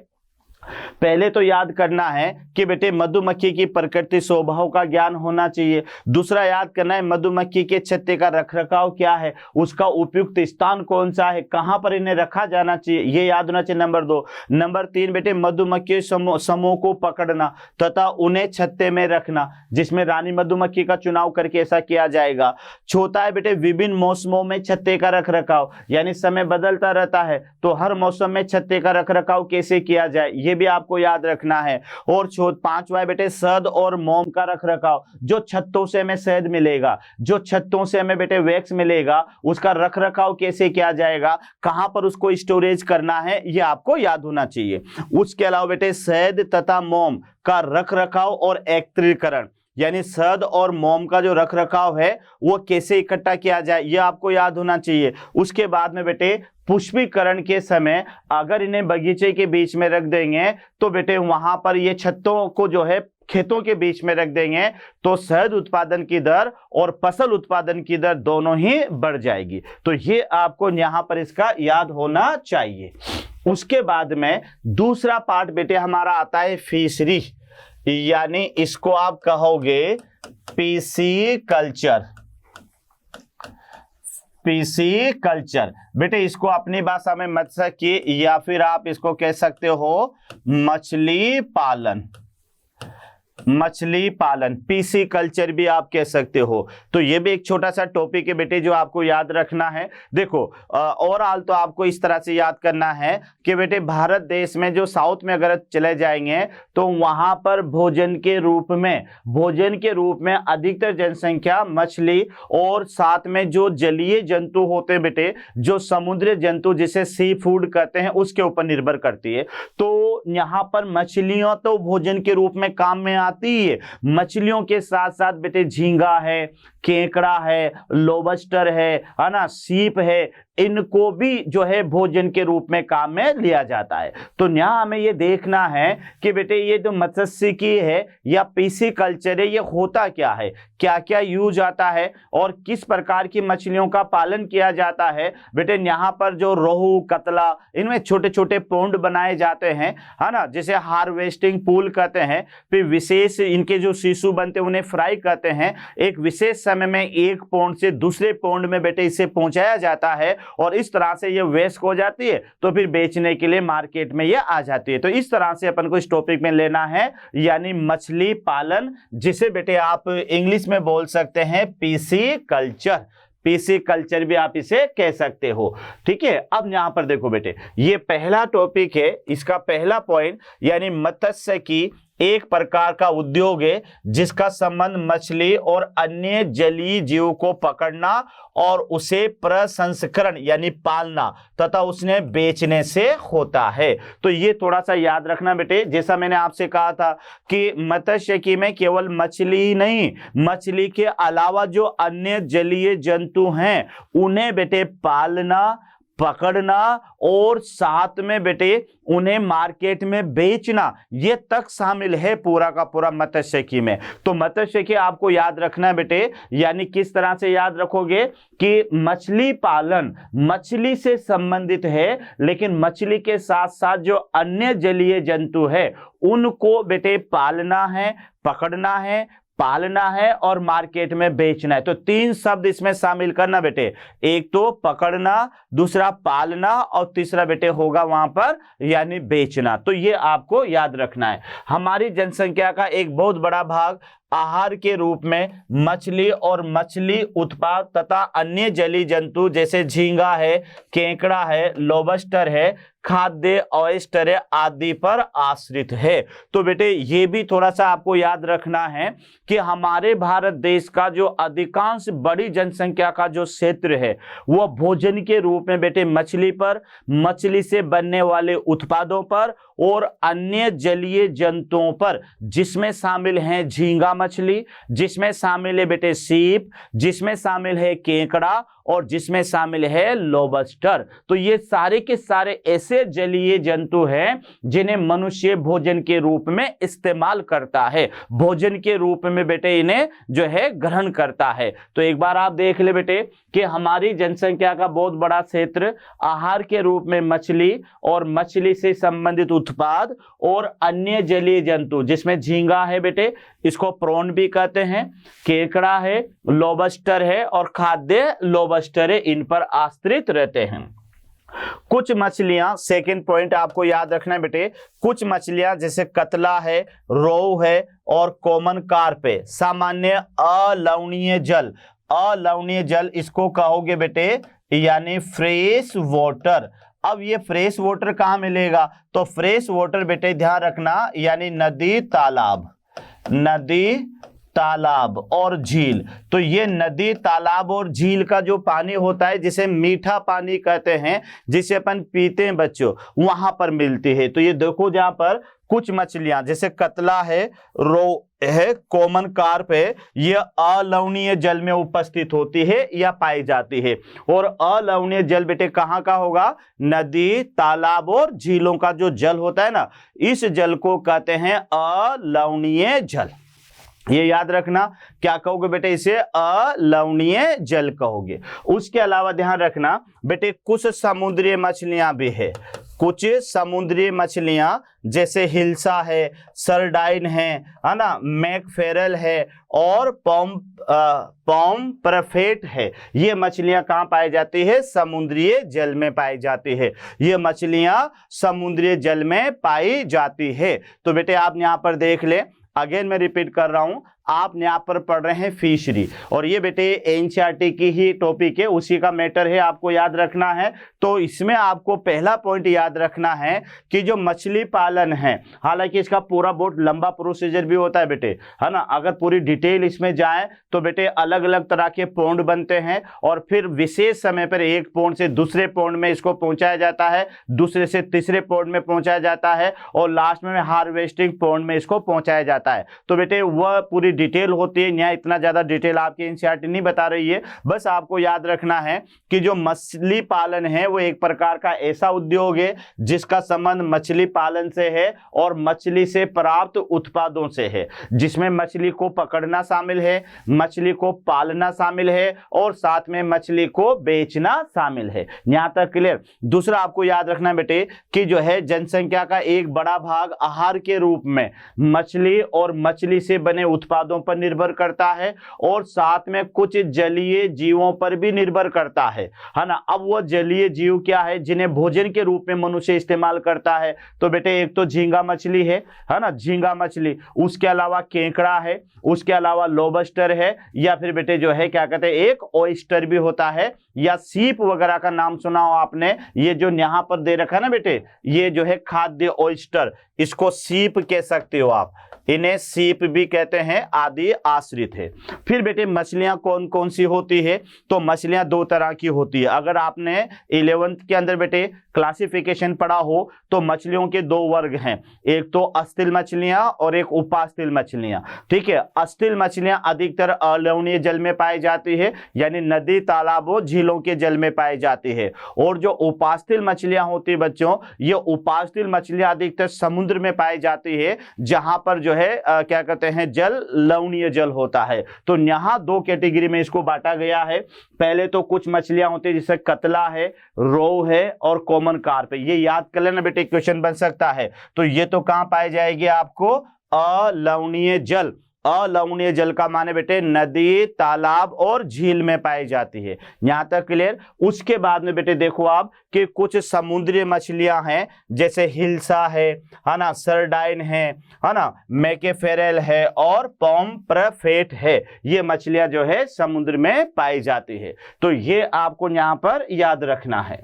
पहले तो याद करना है कि बेटे मधुमक्खी की प्रकृति स्वभाव का ज्ञान होना चाहिए। दूसरा याद करना है मधुमक्खी के छत्ते का रखरखाव क्या है, उसका उपयुक्त स्थान कौन सा है, कहां पर इन्हें रखा जाना चाहिए, ये याद होना चाहिए। नंबर 2। नंबर 3 बेटे मधुमक्खी समूह को पकड़ना तथा उन्हें छत्ते में रखना, जिसमें रानी मधुमक्खी का चुनाव करके ऐसा किया जाएगा। चौथा है बेटे विभिन्न मौसमों में छत्ते का रखरखाव, यानी समय बदलता रहता है तो हर मौसम में छत्ते का रखरखाव कैसे किया जाए ये भी आपको याद रखना है। और 5वां है बेटे शहद और मोम का रखरखाव, जो छत्तों से हमें शहद मिलेगा, जो छत्तों से हमें बेटे वैक्स मिलेगा, उसका रखरखाव कैसे किया जाएगा, कहां पर उसको स्टोरेज करना है, ये आपको याद होना चाहिए। उसके अलावा बेटे शहद तथा मोम का रखरखाव और एकत्रीकरण, यानी शहद और मोम का जो रखरखाव है वो कैसे इकट्ठा किया जाए ये आपको याद होना चाहिए। उसके बाद में बेटे पुष्पीकरण के समय अगर इन्हें बगीचे के बीच में रख देंगे तो बेटे वहां पर ये छत्तों को जो है खेतों के बीच में रख देंगे तो शहद उत्पादन की दर और फसल उत्पादन की दर दोनों ही बढ़ जाएगी। तो ये आपको यहां पर इसका याद होना चाहिए। उसके बाद में दूसरा पार्ट बेटे हमारा आता है फिशरी, यानी इसको आप कहोगे पीसी कल्चर। PC culture. बेटे इसको अपनी भाषा में मत्स्यिकी या फिर आप इसको कह सकते हो मछली पालन, मछली पालन, पीसी कल्चर भी आप कह सकते हो। तो ये भी एक छोटा सा टॉपिक है बेटे जो आपको याद रखना है। देखो ओवरऑल तो आपको इस तरह से याद करना है कि बेटे भारत देश में जो साउथ में अगर चले जाएंगे तो वहां पर भोजन के रूप में अधिकतर जनसंख्या मछली और साथ में जो जलीय जंतु होते हैं बेटे, जो समुद्री जंतु जिसे सी फूड कहते हैं, उसके ऊपर निर्भर करती है। तो यहाँ पर मछलियां तो भोजन के रूप में काम में आती है। मछलियों के साथ साथ बेटे झींगा है, केकड़ा है, लोबस्टर है ना, सीप है, इनको भी जो है भोजन के रूप में काम में लिया जाता है। तो यहाँ हमें ये देखना है कि बेटे ये जो मत्स्यिकी है या पीसी कल्चर है, ये होता क्या है, क्या क्या यूज आता है और किस प्रकार की मछलियों का पालन किया जाता है। बेटे यहाँ पर जो रोहू, कतला, इनमें छोटे छोटे पोंड बनाए जाते हैं, है ना, जिसे हार्वेस्टिंग पूल कहते हैं। फिर विशेष इनके जो शिशु बनते हैं उन्हें फ्राई करते हैं। एक विशेष समय में एक पोंड से दूसरे पोंड में बेटे इसे पहुंचाया जाता है और इस तरह से ये वेस्ट हो जाती है, तो फिर बेचने के लिए मार्केट में ये आ जाती है। तो इस तरह से अपन को इस टॉपिक में लेना है, यानी मछली पालन, जिसे बेटे आप इंग्लिश में बोल सकते हैं पीसी कल्चर। पीसी कल्चर भी आप इसे कह सकते हो। ठीक है, अब यहां पर देखो बेटे, ये पहला टॉपिक है, इसका पहला पॉइंट यानी मत्स्यिकी एक प्रकार का उद्योग है जिसका संबंध मछली और अन्य जलीय जीव को पकड़ना और उसे प्रसंस्करण यानी पालना तथा उसने बेचने से होता है। तो ये थोड़ा सा याद रखना बेटे। जैसा मैंने आपसे कहा था कि मत्स्यिकी में केवल मछली ही नहीं, मछली के अलावा जो अन्य जलीय जंतु हैं उन्हें बेटे पालना, पकड़ना और साथ में बेटे उन्हें मार्केट में बेचना, ये तक शामिल है पूरा का पूरा मत्स्यिकी में। तो मत्स्यिकी आपको याद रखना है बेटे, यानी किस तरह से याद रखोगे कि मछली पालन मछली से संबंधित है, लेकिन मछली के साथ साथ जो अन्य जलीय जंतु है उनको बेटे पालना है, पकड़ना है, पालना है और मार्केट में बेचना है। तो तीन शब्द इसमें शामिल करना बेटे, एक तो पकड़ना, दूसरा पालना और तीसरा बेटे होगा वहां पर यानी बेचना। तो ये आपको याद रखना है। हमारी जनसंख्या का एक बहुत बड़ा भाग आहार के रूप में मछली और मछली उत्पाद तथा अन्य जलीय जंतु जैसे झींगा है, केकड़ा है, लोबस्टर है, खाद्य ऑयस्टर आदि पर आश्रित है। तो बेटे ये भी थोड़ा सा आपको याद रखना है कि हमारे भारत देश का जो अधिकांश बड़ी जनसंख्या का जो क्षेत्र है वह भोजन के रूप में बेटे मछली पर, मछली से बनने वाले उत्पादों पर और अन्य जलीय जंतुओं पर, जिसमें शामिल हैं झींगा मछली, जिसमें शामिल है बेटे सीप, जिसमें शामिल है केकड़ा और जिसमें शामिल है लोबस्टर। तो ये सारे के सारे ऐसे जलीय जंतु हैं जिन्हें मनुष्य भोजन के रूप में इस्तेमाल करता है, भोजन के रूप में बेटे इन्हें जो है ग्रहण करता है। तो एक बार आप देख ले बेटे कि हमारी जनसंख्या का बहुत बड़ा क्षेत्र आहार के रूप में मछली और मछली से संबंधित उत्पाद और अन्य जलीय जंतु, जिसमें झींगा है बेटे, इसको प्रॉन भी कहते हैं, केकड़ा है, लोबस्टर है और खाद्य लोबस्टर है, इन पर आश्रित रहते हैं। कुछ मछलियां, सेकंड पॉइंट आपको याद रखना है बेटे, कुछ मछलियां जैसे कतला है, रोहू है और कॉमन कार्प है, सामान्य अलवणीय जल, अलवणीय जल इसको कहोगे बेटे यानी फ्रेश वाटर। अब ये फ्रेश वाटर कहाँ मिलेगा, तो फ्रेश वाटर बेटे ध्यान रखना यानी नदी, तालाब, नदी, तालाब और झील। तो ये नदी, तालाब और झील का जो पानी होता है जिसे मीठा पानी कहते हैं, जिसे अपन पीते हैं बच्चों, वहां पर मिलती है। तो ये देखो जहां पर कुछ मछलियां जैसे कतला है, रो है, कॉमन कार्प है, ये अलवणीय जल में उपस्थित होती है या पाई जाती है। और अलवणीय जल बेटे कहाँ का होगा, नदी, तालाब और झीलों का जो जल होता है ना, इस जल को कहते हैं अलवणीय जल। ये याद रखना, क्या कहोगे बेटे, इसे अलवणीय जल कहोगे। उसके अलावा ध्यान रखना बेटे कुछ समुद्री मछलियां भी है, कुछ समुद्री मछलियां जैसे हिल्सा है, सरडाइन है ना, मैकफेरल है और पॉम्फ्रेट है, ये मछलियां कहाँ पाई जाती है? समुद्री जल में पाई जाती है। ये मछलियां समुद्री जल में पाई जाती है। तो बेटे आप यहाँ पर देख ले, अगेन मैं रिपीट कर रहा हूं, आप यहाँ पर पढ़ रहे हैं फिशरी, और ये बेटे एनसीईआरटी की ही टॉपिक है, उसी का मैटर है, आपको याद रखना है। तो इसमें आपको पहला पॉइंट याद रखना है कि जो मछली पालन है, हालांकि इसका पूरा बहुत लंबा प्रोसीजर भी होता है बेटे, है ना, अगर पूरी डिटेल इसमें जाए तो बेटे अलग अलग तरह के पौंड बनते हैं और फिर विशेष समय पर एक पौंड से दूसरे पौंड में इसको पहुंचाया जाता है, दूसरे से तीसरे पौंड में पहुंचाया जाता है और लास्ट में हार्वेस्टिंग पौंड में इसको पहुंचाया जाता है। तो बेटे वह पूरी डिटेल होती है, यहाँ इतना ज्यादा डिटेल आपकी एनसीईआरटी नहीं बता रही है। बस आपको याद रखना है कि जो मछली पालन है वो एक प्रकार का ऐसा उद्योग है जिसका संबंध मछली पालन से है और मछली से प्राप्त उत्पादों से है, जिसमें मछली को पकड़ना शामिल है, मछली को पालना शामिल है और साथ में मछली को बेचना शामिल है। यहां तक क्लियर? दूसरा आपको याद रखना बेटे कि जो है जनसंख्या का एक बड़ा भाग आहार के रूप में मछली और मछली से बने उत्पादों पर निर्भर करता है और साथ में कुछ जलीय जीवों पर भी निर्भर करता है ना। अब वो जलीय जीव क्या है जिन्हें भोजन के रूप में मनुष्य इस्तेमाल करता है? तो बेटे एक तो झींगा मछली है ना, झींगा मछली, उसके अलावा केकड़ा है, उसके अलावा लोबस्टर है, या फिर बेटे जो है क्या कहते हैं एक ऑयस्टर भी होता है, या सीप वगैरह का नाम सुना हो आपने, ये जो यहाँ पर दे रखा है ना बेटे, ये जो है खाद्य ऑयस्टर, इसको सीप कह सकते हो आप, इन्हें सीप भी कहते हैं, आदि आश्रित है। फिर बेटे मछलियां कौन कौन सी होती है? तो मछलियां दो तरह की होती है। अगर आपने 11th के अंदर बेटे क्लासिफिकेशन पढ़ा हो तो मछलियों के दो वर्ग हैं, एक तो अस्थिल मछलियां और एक उपास्थल मछलियां। ठीक है, अस्थिल मछलियां अधिकतर अलवणीय जल में पाई जाती है, यानी नदी, तालाबों, झीलों के जल में पाई जाती है, और जो उपास्थल मछलियां होती है बच्चों, ये उपास्थल मछलियां अधिकतर समुद्र में पाई जाती है, जहां पर जो है क्या कहते हैं जल लवणीय जल होता है। तो यहां दो कैटेगरी में इसको बांटा गया है। पहले तो कुछ मछलियां होती है जैसे कतला है, रोहू है और कॉमन कार्प है, ये याद कर लेना बेटे, क्वेश्चन बन सकता है। तो ये तो कहां पाई जाएगी आपको? अलवणीय जल। अलवणीय जल का माने बेटे नदी, तालाब और झील में पाई जाती है। यहां तक क्लियर? उसके बाद में बेटे देखो आप कि कुछ समुद्री मछलियां हैं जैसे हिल्सा है ना, सरडाइन है ना, मैकेफेरल है और पॉम्फ्रेट है, ये मछलियां जो है समुद्र में पाई जाती है। तो ये आपको यहां पर याद रखना है।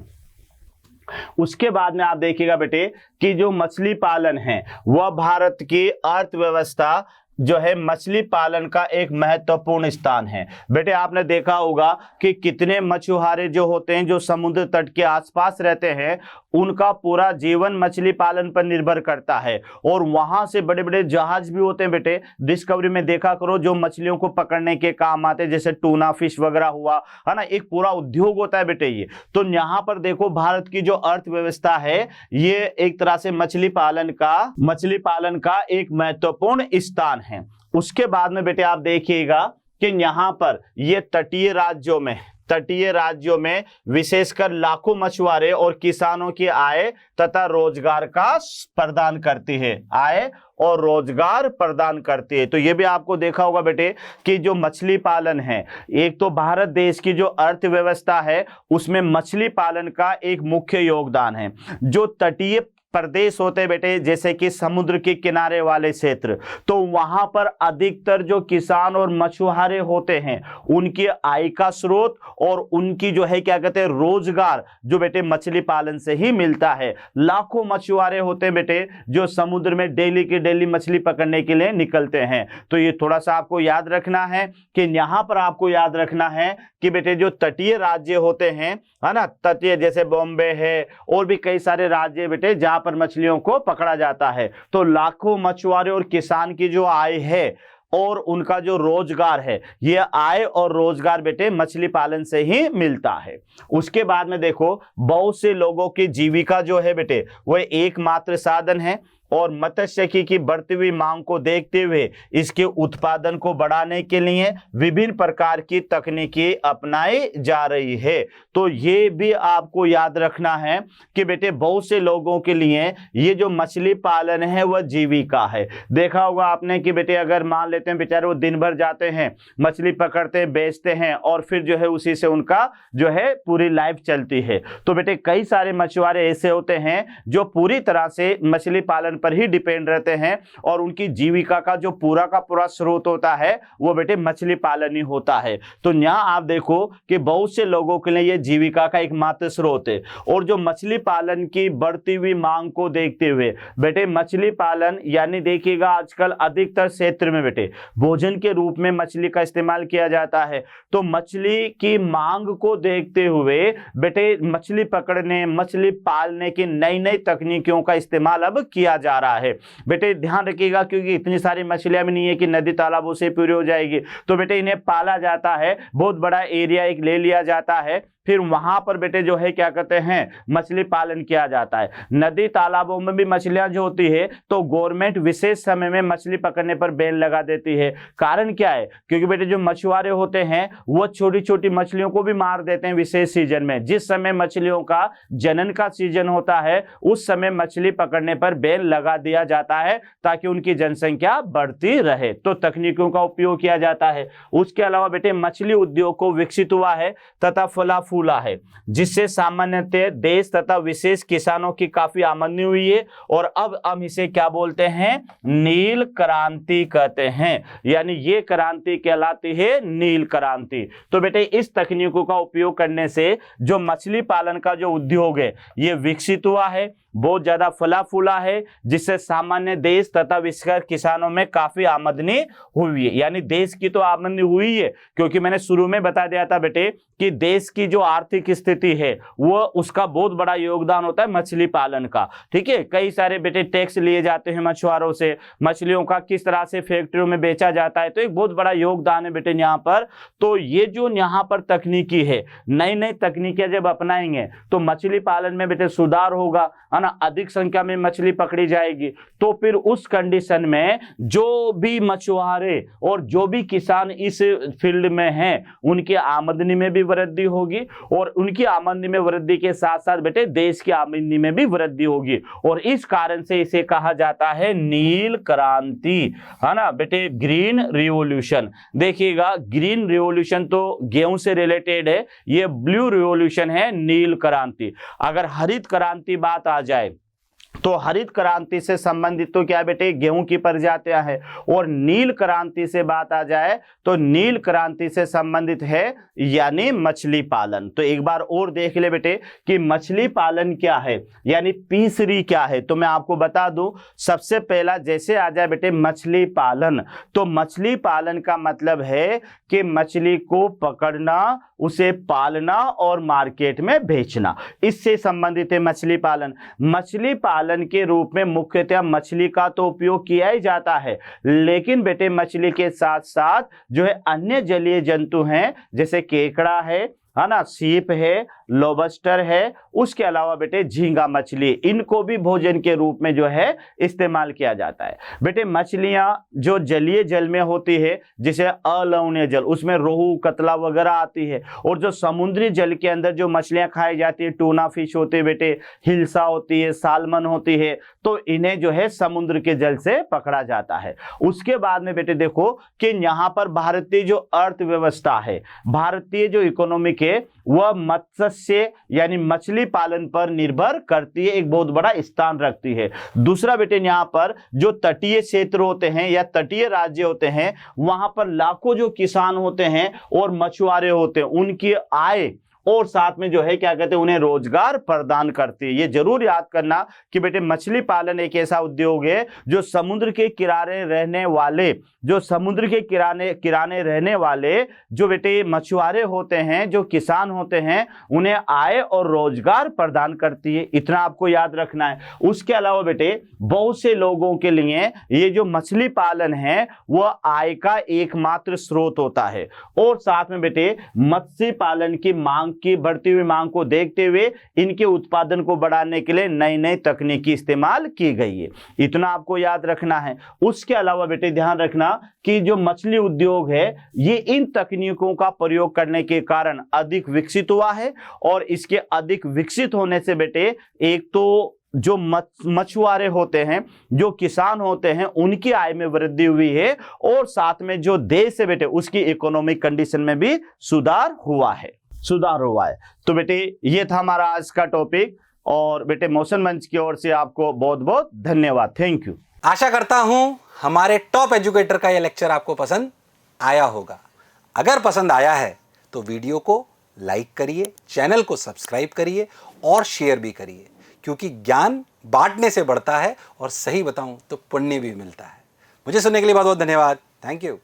उसके बाद में आप देखिएगा बेटे कि जो मछली पालन है वह भारत की अर्थव्यवस्था जो है मछली पालन का एक महत्वपूर्ण स्थान है। बेटे आपने देखा होगा कि कितने मछुआरे जो होते हैं जो समुद्र तट के आसपास रहते हैं, उनका पूरा जीवन मछली पालन पर निर्भर करता है, और वहां से बड़े बड़े जहाज भी होते हैं बेटे, डिस्कवरी में देखा करो, जो मछलियों को पकड़ने के काम आते हैं, जैसे टूना फिश वगैरह हुआ, है ना, एक पूरा उद्योग होता है बेटे ये। तो यहाँ पर देखो भारत की जो अर्थव्यवस्था है ये एक तरह से मछली पालन का एक महत्वपूर्ण स्थान है। उसके बाद में बेटे आप देखिएगा कि यहाँ पर ये तटीय राज्यों में विशेषकर लाखों मछुआरे और किसानों की आय तथा रोजगार का प्रदान करती है, आय और रोजगार प्रदान करती है। तो ये भी आपको देखा होगा बेटे कि जो मछली पालन है, एक तो भारत देश की जो अर्थव्यवस्था है उसमें मछली पालन का एक मुख्य योगदान है। जो तटीय प्रदेश होते हैं बेटे जैसे कि समुद्र के किनारे वाले क्षेत्र, तो वहां पर अधिकतर जो किसान और मछुआरे होते हैं उनकी आय का स्रोत और उनकी जो है क्या कहते हैं रोजगार जो बेटे मछली पालन से ही मिलता है। लाखों मछुआरे होते हैं बेटे जो समुद्र में डेली की डेली मछली पकड़ने के लिए निकलते हैं। तो ये थोड़ा सा आपको याद रखना है कि यहां पर आपको याद रखना है कि बेटे जो तटीय राज्य होते हैं, है ना, तटीय जैसे बॉम्बे है और भी कई सारे राज्य बेटे जहां पर मछलियों को पकड़ा जाता है, तो लाखों मछुआरे और किसान की जो आय है और उनका जो रोजगार है, ये आय और रोजगार बेटे मछली पालन से ही मिलता है। उसके बाद में देखो बहुत से लोगों की जीविका जो है बेटे वह एकमात्र साधन है और मत्स्यिकी की बढ़ती हुई मांग को देखते हुए इसके उत्पादन को बढ़ाने के लिए विभिन्न प्रकार की तकनीकी अपनाई जा रही है। तो ये भी आपको याद रखना है कि बेटे बहुत से लोगों के लिए ये जो मछली पालन है वह जीविका है। देखा होगा आपने कि बेटे अगर मान लेते हैं बेचारे वो दिन भर जाते हैं, मछली पकड़ते हैं, बेचते हैं और फिर जो है उसी से उनका जो है पूरी लाइफ चलती है। तो बेटे कई सारे मछुआरे ऐसे होते हैं जो पूरी तरह से मछली पालन पर ही डिपेंड रहते हैं और उनकी जीविका का जो पूरा का पूरा स्रोत होता है वो बेटे मछली पालन ही होता है। तो यहाँ आप देखो कि बहुत से लोगों के लिए ये जीविका का एकमात्र स्रोत है। और जो मछली पालन की बढ़ती हुई मांग को देखते हुए बेटे मछली पालन यानी देखिएगा आजकल अधिकतर क्षेत्र में बेटे भोजन के रूप में मछली का इस्तेमाल किया जाता है। तो मछली की मांग को देखते हुए बेटे मछली पकड़ने, मछली पालने की नई नई तकनीकों का इस्तेमाल अब किया जा रहा है। बेटे ध्यान रखिएगा क्योंकि इतनी सारी मछलियां भी नहीं है कि नदी तालाबों से पूरी हो जाएगी। तो बेटे इन्हें पाला जाता है, बहुत बड़ा एरिया एक ले लिया जाता है, फिर वहां पर बेटे जो है क्या कहते हैं मछली पालन किया जाता है। नदी तालाबों में भी मछलियां जो होती है तो गवर्नमेंट विशेष समय में मछली पकड़ने पर बैन लगा देती है। कारण क्या है? क्योंकि बेटे जो मछुआरे होते हैं वो छोटी छोटी मछलियों को भी मार देते हैं विशेष सीजन में। जिस समय मछलियों का जनन का सीजन होता है उस समय मछली पकड़ने पर बैन लगा दिया जाता है ताकि उनकी जनसंख्या बढ़ती रहे। तो तकनीकों का उपयोग किया जाता है। उसके अलावा बेटे मछली उद्योग को विकसित हुआ है तथा फला फूला है, जिससे सामान्यतः देश तथा विशेष किसानों की काफी आमदनी हुई है। और अब हम इसे क्या बोलते हैं? नील क्रांति कहते हैं। यानी ये क्रांति कहलाती है नील क्रांति। तो बेटे इस तकनीकों का उपयोग करने से जो मछली पालन का जो उद्योग है ये विकसित हुआ है, बहुत ज्यादा फला फूला है, जिससे सामान्य देश तथा विशेष किसानों में काफी आमदनी हुई है। यानी देश की तो आमदनी हुई है क्योंकि मैंने शुरू में बता दिया था बेटे कि देश की जो आर्थिक स्थिति है वो उसका बहुत बड़ा योगदान होता है मछली पालन का। ठीक है, कई सारे बेटे टैक्स लिए जाते हैं मछुआरों से, मछलियों का किस तरह से फैक्ट्रियों में बेचा जाता है, तो एक बहुत बड़ा योगदान है बेटे यहाँ पर। तो ये जो यहाँ पर तकनीकी है, नई नई तकनीकें जब अपनाएंगे तो मछली पालन में बेटे सुधार होगा, है ना, अधिक संख्या में मछली पकड़ी जाएगी। तो फिर उस कंडीशन में जो भी मछुआरे और जो भी किसान इस फील्ड में हैं उनकी आमदनी में भी वृद्धि होगी और उनकी आमदनी में वृद्धि के साथ साथ बेटे देश की आमदनी में भी वृद्धि होगी। और इस कारण से इसे कहा जाता है नील क्रांति, है ना बेटे, ग्रीन रिवॉल्यूशन। देखिएगा ग्रीन रिवॉल्यूशन तो गेहूं से रिलेटेड है, ये ब्लू रिवॉल्यूशन है नील क्रांति। अगर हरित क्रांति बात आ जाए तो हरित क्रांति से संबंधित तो क्या बेटे गेहूं की प्रजातियां हैं, और नील क्रांति से बात आ जाए तो नील क्रांति से संबंधित है यानी मछली पालन। तो एक बार और देख ले बेटे कि मछली पालन क्या है यानी तीसरी क्या है। तो मैं आपको बता दूं, सबसे पहला जैसे आ जाए बेटे मछली पालन, तो मछली पालन का मतलब है कि मछली को पकड़ना, उसे पालना और मार्केट में बेचना, इससे संबंधित है मछली पालन। मछली पालन के रूप में मुख्यतः मछली का तो उपयोग किया ही जाता है, लेकिन बेटे मछली के साथ साथ जो है अन्य जलीय जंतु हैं जैसे केकड़ा है ना, सीप है, लॉबस्टर है, उसके अलावा बेटे झींगा मछली, इनको भी भोजन के रूप में जो है इस्तेमाल किया जाता है। बेटे मछलियां जो जलीय जल में होती है जिसे अलवणीय जल, उसमें रोहू कतला वगैरह आती है, और जो समुद्री जल के अंदर जो मछलियां खाई जाती है, टूना फिश होती है बेटे, हिल्सा होती है, सालमन होती है, तो इन्हें जो है समुद्र के जल से पकड़ा जाता है। उसके बाद में बेटे देखो कि यहाँ पर भारतीय जो अर्थव्यवस्था है, भारतीय जो इकोनॉमिक है वह मत्स्य यानी मछली पालन पर निर्भर करती है, एक बहुत बड़ा स्थान रखती है। दूसरा बेटे यहाँ पर जो तटीय क्षेत्र होते हैं या तटीय राज्य होते हैं वहां पर लाखों जो किसान होते हैं और मछुआरे होते हैं, उनकी आय और साथ में जो है क्या कहते हैं उन्हें रोजगार प्रदान करती है। ये जरूर याद करना कि बेटे मछली पालन एक ऐसा उद्योग है जो समुद्र के किनारे रहने वाले, जो समुद्र के किनारे रहने वाले जो बेटे मछुआरे होते हैं, जो किसान होते हैं, उन्हें आय और रोजगार प्रदान करती है। इतना आपको याद रखना है। उसके अलावा बेटे बहुत से लोगों के लिए ये जो मछली पालन है वह आय का एकमात्र स्रोत होता है, और साथ में बेटे मत्स्य पालन की मांग की बढ़ती हुई मांग को देखते हुए इनके उत्पादन को बढ़ाने के लिए नई नई तकनीकी इस्तेमाल की गई है। इतना आपको याद रखना है। उसके अलावा बेटे ध्यान रखना कि जो मछली उद्योग है ये इन तकनीकों का प्रयोग करने के कारण अधिक विकसित हुआ है, और इसके अधिक विकसित होने से बेटे एक तो जो मछुआरे होते हैं, जो किसान होते हैं, उनकी आय में वृद्धि हुई है, और साथ में जो देश है बेटे उसकी इकोनॉमिक कंडीशन में भी सुधार हुआ है। तो बेटे ये था हमारा आज का टॉपिक, और बेटे मोशन मंच की ओर से आपको बहुत बहुत धन्यवाद। Thank you. आशा करता हूं हमारे टॉप एजुकेटर का यह लेक्चर आपको पसंद आया होगा। अगर पसंद आया है तो वीडियो को लाइक करिए, चैनल को सब्सक्राइब करिए और शेयर भी करिए, क्योंकि ज्ञान बांटने से बढ़ता है और सही बताऊं तो पुण्य भी मिलता है। मुझे सुनने के लिए बहुत बहुत धन्यवाद। Thank you.